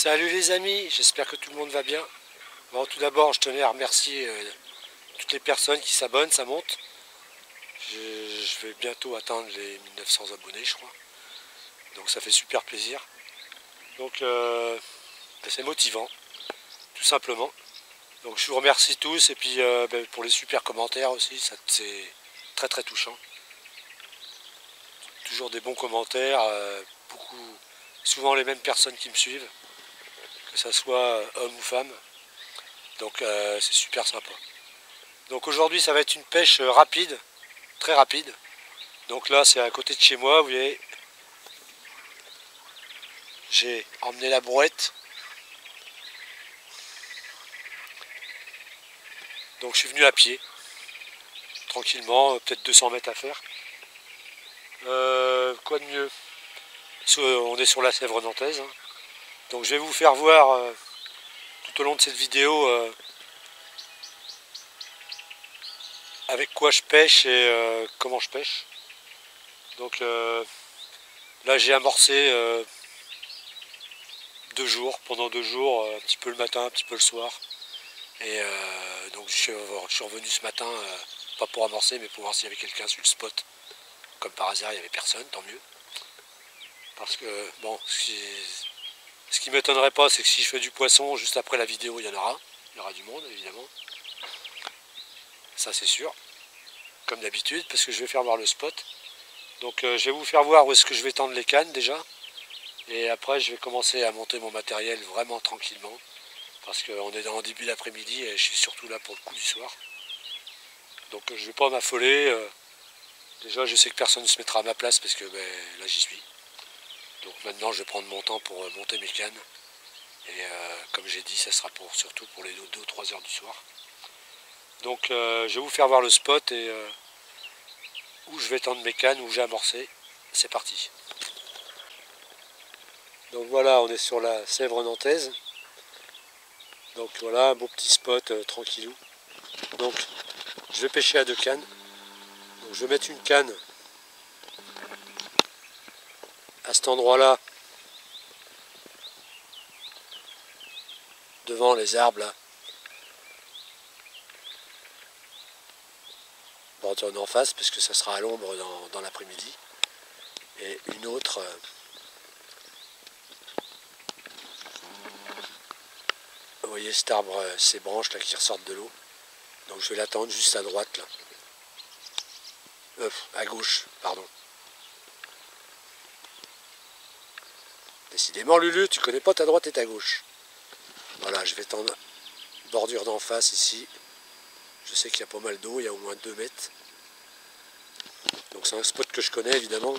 Salut les amis, j'espère que tout le monde va bien. Bon, tout d'abord, je tenais à remercier toutes les personnes qui s'abonnent, ça monte. Je vais bientôt atteindre les 1900 abonnés, je crois. Donc ça fait super plaisir. Donc c'est motivant, tout simplement. Donc je vous remercie tous et puis pour les super commentaires aussi, c'est très très touchant. Toujours des bons commentaires, souvent les mêmes personnes qui me suivent, que ce soit homme ou femme. Donc c'est super sympa. Donc aujourd'hui ça va être une pêche rapide, très rapide. Donc là c'est à côté de chez moi, vous voyez. J'ai emmené la brouette. Donc je suis venu à pied, tranquillement, peut-être 200 mètres à faire. Quoi de mieux? On est sur la Sèvre nantaise. Hein. Donc je vais vous faire voir tout au long de cette vidéo avec quoi je pêche et comment je pêche. Donc là j'ai amorcé pendant 2 jours, un petit peu le matin, un petit peu le soir. Et donc je suis revenu ce matin, pas pour amorcer, mais pour voir s'il y avait quelqu'un sur le spot. Comme par hasard, il n'y avait personne, tant mieux. Parce que, bon, ce qui m'étonnerait pas, c'est que si je fais du poisson, juste après la vidéo, il y en aura. Il y aura du monde, évidemment. Ça, c'est sûr. Comme d'habitude, parce que je vais faire voir le spot. Donc, je vais vous faire voir où est-ce que je vais tendre les cannes, déjà. Et après, je vais commencer à monter mon matériel vraiment tranquillement. Parce qu'on est en début d'après-midi et je suis surtout là pour le coup du soir. Donc, je ne vais pas m'affoler. Déjà, je sais que personne ne se mettra à ma place parce que là, j'y suis. Donc maintenant, je vais prendre mon temps pour monter mes cannes. Et comme j'ai dit, ça sera surtout pour les 2 ou 3 heures du soir. Donc je vais vous faire voir le spot et où je vais tendre mes cannes, où j'ai amorcé. C'est parti. Donc voilà, on est sur la Sèvre nantaise. Donc voilà, un beau petit spot tranquillou. Donc je vais pêcher à 2 cannes. Donc je vais mettre une canne à cet endroit-là, devant les arbres là. Bordure d'en face, parce que ça sera à l'ombre dans l'après-midi. Et une autre vous voyez cet arbre, ces branches là qui ressortent de l'eau. Donc je vais l'attendre juste à droite là. À gauche, pardon. Décidément Lulu, tu connais pas ta droite et ta gauche. Voilà, je vais tendre bordure d'en face ici. Je sais qu'il y a pas mal d'eau, il y a au moins 2 mètres. Donc c'est un spot que je connais évidemment.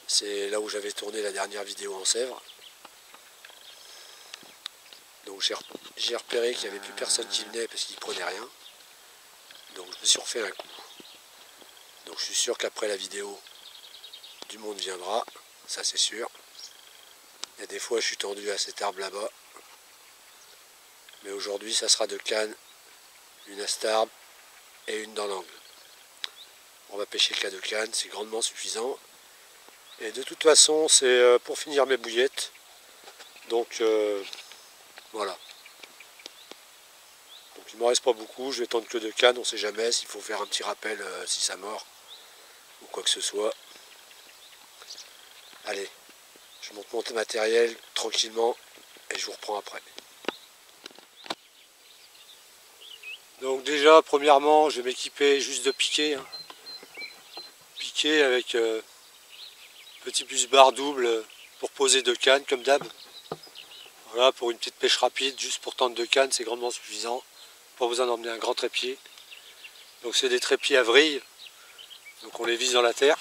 C'est là où j'avais tourné la dernière vidéo en Sèvre. Donc j'ai repéré qu'il n'y avait plus personne qui venait parce qu'il ne prenait rien. Donc je me suis refait un coup. Donc je suis sûr qu'après la vidéo, du monde viendra, ça c'est sûr. Il y a des fois je suis tendu à cet arbre là-bas. Mais aujourd'hui ça sera 2 cannes, une à cet arbre et une dans l'angle. On va pêcher qu'à 2 cannes, c'est grandement suffisant. Et de toute façon c'est pour finir mes bouillettes. Donc voilà. Donc il ne m'en reste pas beaucoup, je vais tendre que 2 cannes, on ne sait jamais s'il faut faire un petit rappel si ça mord ou quoi que ce soit. Allez, je monte mon matériel tranquillement et je vous reprends après. Donc déjà, premièrement, je vais m'équiper juste de piquet. Hein. Piquet avec petit bus barre double pour poser 2 cannes comme d'hab. Voilà, pour une petite pêche rapide, juste pour tendre 2 cannes, c'est grandement suffisant. Pas besoin d'emmener un grand trépied. Donc c'est des trépieds à vrille. Donc on les vise dans la terre.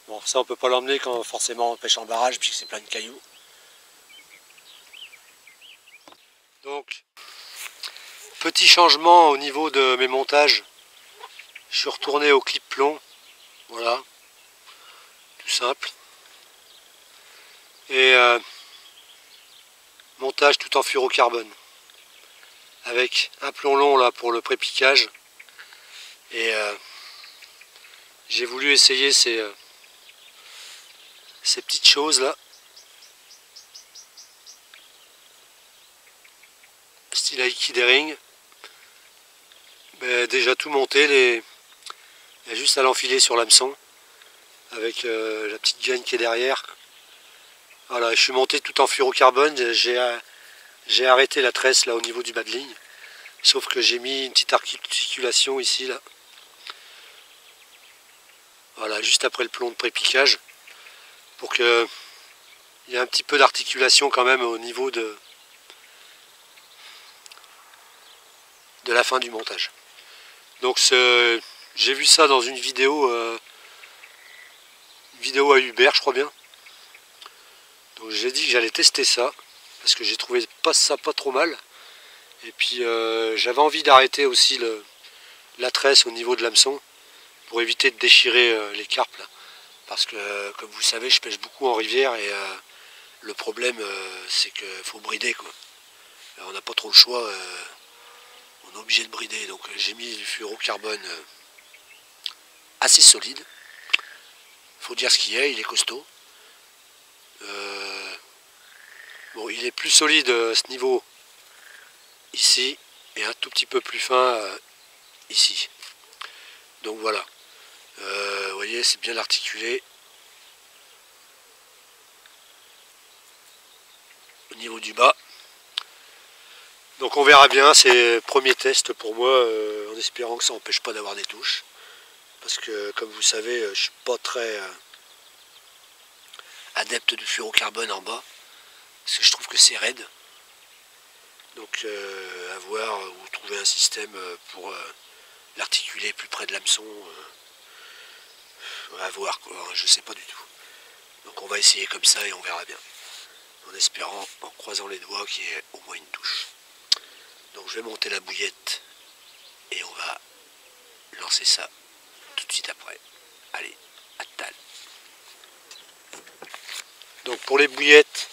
Bon, ça on peut pas l'emmener quand forcément on pêche en barrage puisque c'est plein de cailloux. Donc, petit changement au niveau de mes montages. Je suis retourné au clip plomb. Voilà. Tout simple. Et montage tout en fluorocarbone. Avec un plomb long là pour le pré-piquage. Et j'ai voulu essayer ces petites choses là. la Iki Daring. Déjà tout monté, il y a juste à l'enfiler sur l'hameçon avec la petite gaine qui est derrière. Voilà, je suis monté tout en fluorocarbone, j'ai arrêté la tresse là au niveau du bas de ligne, sauf que j'ai mis une petite articulation ici là. Voilà, juste après le plomb de pré-piquage, pour qu'il y ait un petit peu d'articulation quand même au niveau de la fin du montage. Donc j'ai vu ça dans une vidéo à Hubert, je crois bien. Donc j'ai dit que j'allais tester ça, parce que j'ai trouvé ça pas trop mal. Et puis j'avais envie d'arrêter aussi la tresse au niveau de l'hameçon, pour éviter de déchirer les carpes là. Parce que comme vous savez, je pêche beaucoup en rivière et le problème c'est qu'il faut brider quoi. Alors, on n'a pas trop le choix, on est obligé de brider. Donc j'ai mis du fluorocarbone assez solide. Faut dire ce qu'il y a, il est costaud. Bon, il est plus solide à ce niveau ici et un tout petit peu plus fin ici. Donc voilà. Vous voyez, c'est bien articulé. Au niveau du bas. Donc on verra bien, c'est le premier test pour moi, en espérant que ça n'empêche pas d'avoir des touches. Parce que comme vous savez, je suis pas très adepte du fluorocarbone en bas. Parce que je trouve que c'est raide. Donc à voir ou trouver un système pour l'articuler plus près de l'hameçon. À voir quoi, je sais pas du tout. Donc on va essayer comme ça et on verra bien. En espérant, en croisant les doigts, qu'il y ait au moins une touche. Donc je vais monter la bouillette et on va lancer ça tout de suite après. Allez, à tal. Donc pour les bouillettes,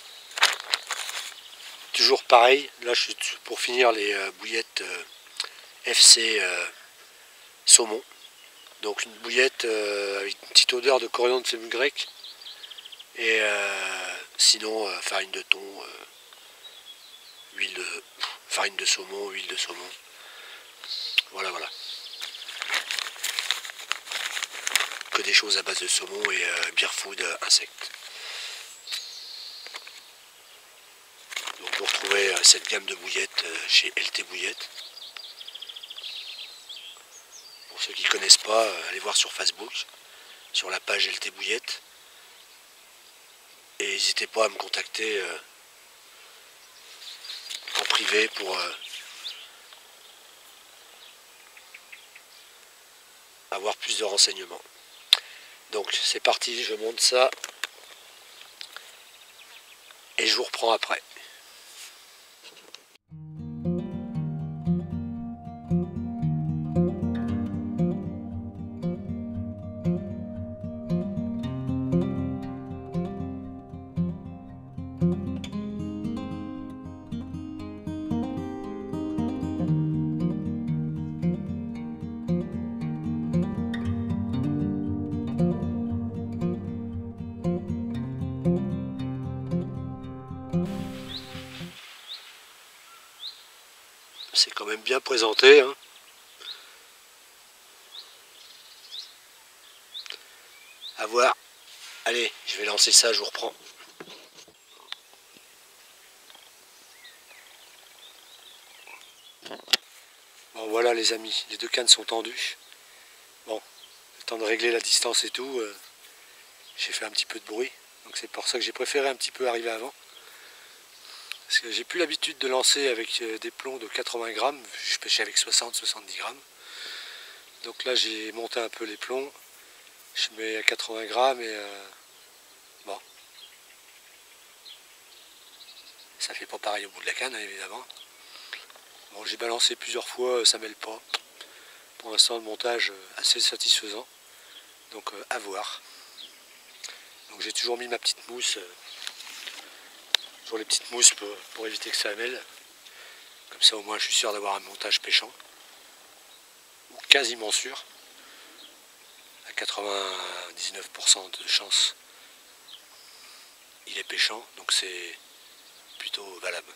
toujours pareil. Là je suis pour finir les bouillettes FC saumon. Donc une bouillette avec une petite odeur de coriandre fenugrec. Et sinon farine de thon, farine de saumon, huile de saumon. Voilà. Que des choses à base de saumon et beer food insectes. Donc vous retrouvez cette gamme de bouillettes chez LT Bouillettes. Pour ceux qui ne connaissent pas, allez voir sur Facebook, sur la page LT Bouillettes. Et n'hésitez pas à me contacter en privé pour avoir plus de renseignements. Donc c'est parti, je monte ça et je vous reprends après. C'est quand même bien présenté, hein. À voir. Allez, je vais lancer ça, je vous reprends. Bon voilà les amis, les deux cannes sont tendues. Bon, le temps de régler la distance et tout, j'ai fait un petit peu de bruit. Donc c'est pour ça que j'ai préféré un petit peu arriver avant. Parce que j'ai plus l'habitude de lancer avec des plombs de 80 grammes, je pêchais avec 60-70 grammes. Donc là j'ai monté un peu les plombs, je mets à 80 grammes et bon. Ça fait pas pareil au bout de la canne hein, évidemment. Bon j'ai balancé plusieurs fois, ça mêle pas. Pour l'instant le montage assez satisfaisant, donc à voir. Donc j'ai toujours mis ma petite mousse. Sur les petites mousses pour éviter que ça mêle. Comme ça au moins je suis sûr d'avoir un montage pêchant. Ou quasiment sûr. À 99% de chance il est pêchant, donc c'est plutôt valable.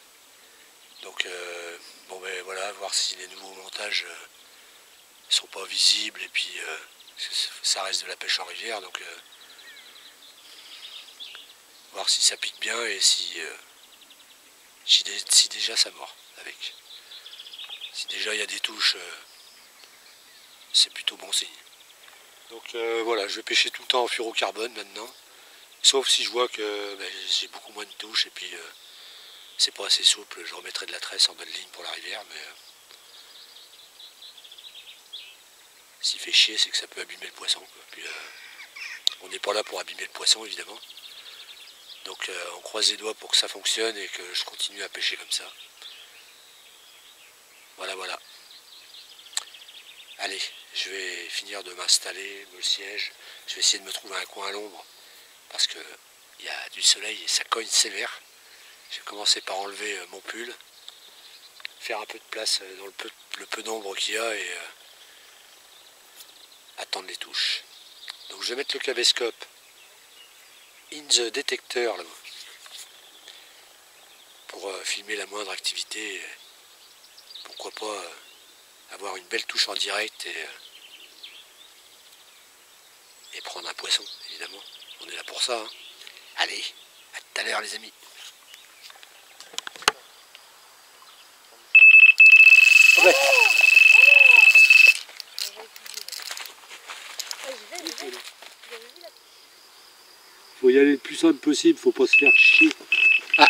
Donc bon ben voilà, voir si les nouveaux montages sont pas visibles et puis ça reste de la pêche en rivière, donc voir si ça pique bien et si déjà ça mord avec. Si déjà il y a des touches, c'est plutôt bon signe. Donc voilà, je vais pêcher tout le temps en fluorocarbone maintenant, sauf si je vois que j'ai beaucoup moins de touches et puis c'est pas assez souple, je remettrai de la tresse en bas de ligne pour la rivière, mais s'il fait chier, c'est que ça peut abîmer le poisson, quoi. Puis, on n'est pas là pour abîmer le poisson, évidemment. Donc on croise les doigts pour que ça fonctionne et que je continue à pêcher comme ça. Voilà, voilà. Allez, je vais finir de m'installer, le siège. Je vais essayer de me trouver un coin à l'ombre parce qu'il y a du soleil et ça cogne sévère. Je vais commencer par enlever mon pull, faire un peu de place dans le peu d'ombre qu'il y a et attendre les touches. Donc je vais mettre le caméscope in the detector là, pour filmer la moindre activité. Et pourquoi pas avoir une belle touche en direct et prendre un poisson, évidemment. On est là pour ça. Hein. Allez, à tout à l'heure les amis. Oh ben. Faut y aller le plus simple possible, faut pas se faire chier. Ah.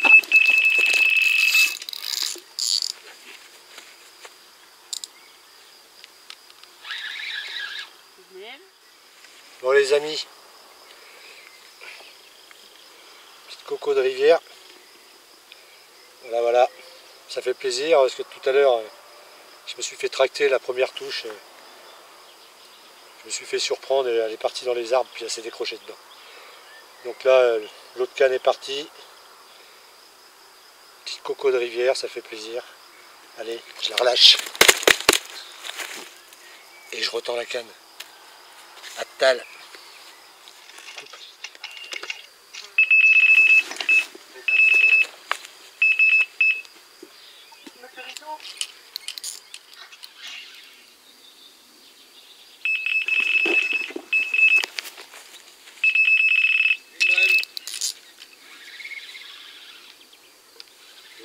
Bon les amis, petite coco de rivière. Voilà, voilà, ça fait plaisir parce que tout à l'heure, je me suis fait tracter la première touche. Je me suis fait surprendre et elle est partie dans les arbres puis elle s'est décrochée dedans. Donc là, l'autre canne est partie. Petite coco de rivière, ça fait plaisir. Allez, je la relâche. Et je retends la canne. À tal.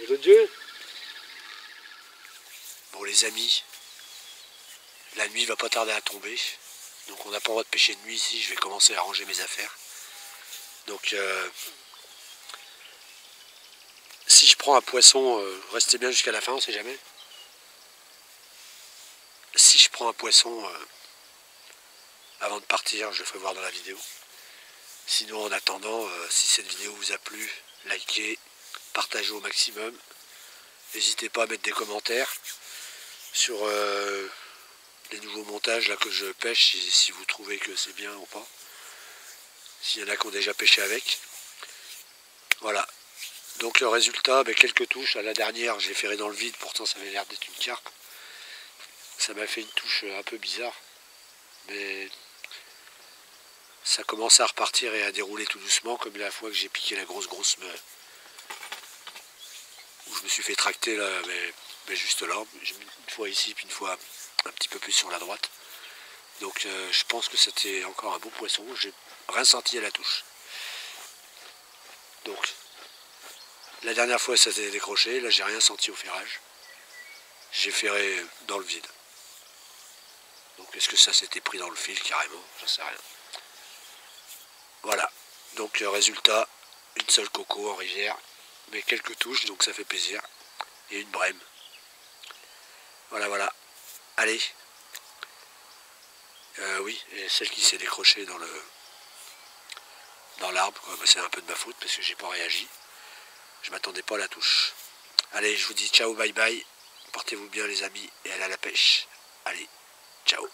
De Dieu. Bon les amis, la nuit va pas tarder à tomber, donc on n'a pas le droit de pêcher de nuit ici, je vais commencer à ranger mes affaires. Donc si je prends un poisson, restez bien jusqu'à la fin, on sait jamais. Si je prends un poisson avant de partir, je le ferai voir dans la vidéo. Sinon en attendant, si cette vidéo vous a plu, likez, partagez au maximum. N'hésitez pas à mettre des commentaires sur les nouveaux montages là que je pêche, si vous trouvez que c'est bien ou pas. S'il y en a qui ont déjà pêché avec. Voilà. Donc le résultat, quelques touches. À la dernière, j'ai ferré dans le vide, pourtant ça avait l'air d'être une carpe. Ça m'a fait une touche un peu bizarre. Mais ça commence à repartir et à dérouler tout doucement, comme la fois que j'ai piqué la grosse où je me suis fait tracter là, mais juste là, une fois ici, puis une fois un petit peu plus sur la droite. Donc je pense que c'était encore un beau poisson, j'ai rien senti à la touche. Donc la dernière fois ça s'est décroché, là j'ai rien senti au ferrage. J'ai ferré dans le vide. Donc est-ce que ça s'était pris dans le fil carrément? J'en sais rien. Voilà, donc résultat, une seule coco en rivière, mais quelques touches, donc ça fait plaisir. Et une brème. Voilà, voilà. Allez. Oui, et celle qui s'est décrochée dans l'arbre, c'est un peu de ma faute parce que j'ai pas réagi. Je m'attendais pas à la touche. Allez, je vous dis ciao, bye bye. Portez-vous bien les amis et allez à la pêche. Allez, ciao.